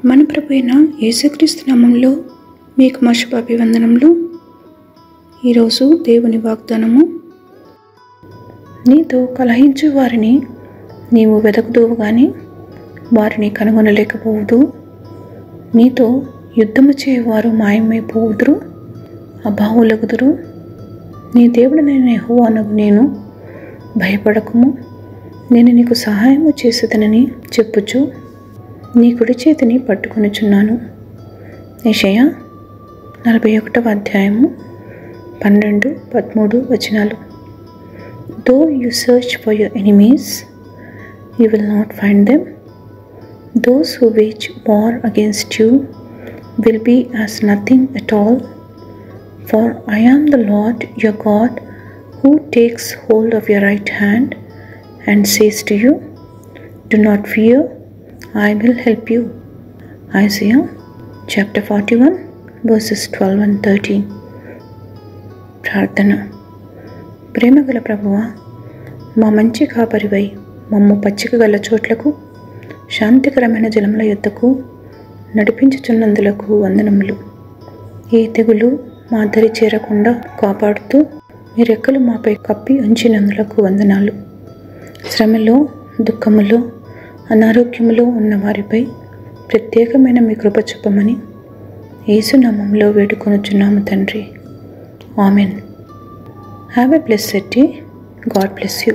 మన ప్రభు అయిన యేసుక్రీస్తు నామములో మీకు మా శుభాభివందనములు. ఈరోజు దేవుని వాగ్దానము. నీతో కలహించు వారిని నీవు వెదకుదువు గాని వారిని కనుగొనలేకపోవుదు. నీతో యుద్ధము చేయవారు మాయమైపోవుదురు, అభావులగుదురు. నీ దేవుడనైన యెహోవానగు నేను భయపడకుము, నేను నీకు సహాయము చేసేదనని చెప్పుచు నీ కుడి చేతిని పట్టుకొనుచున్నాను. యెషయా 41వ అధ్యాయము 12, 13 వచనాలు. Though you search for your enemies, you will not find them. Those who wage war against you will be as nothing at all. For I am the Lord your God, who takes hold of your right hand and says to you, Do not fear, I will help you. Isaiah chapter 41 verses 12 and 13. ప్రార్థన. ప్రేమగల ప్రభువా, మా మంచి కాపరివై మమ్ము పచ్చిక గల చోట్లకు శాంతికరమైన జలముల యొద్దకు నడిపించుచున్నందులకు వందనములు. ఏ తెగులు మా దరి చేరకుండా కాపాడుతూ మీ రెక్కలు మాపై కప్పి ఉంచినందులకు వందనాలు. శ్రమలో, దుఃఖములో, అనారోగ్యములో ఉన్న వారిపై ప్రత్యేకమైన మీ కృప చూపమని యేసు నామములో వేడుకొనుచున్నాము తండ్రి. Amen. Have a blessed day. God bless you.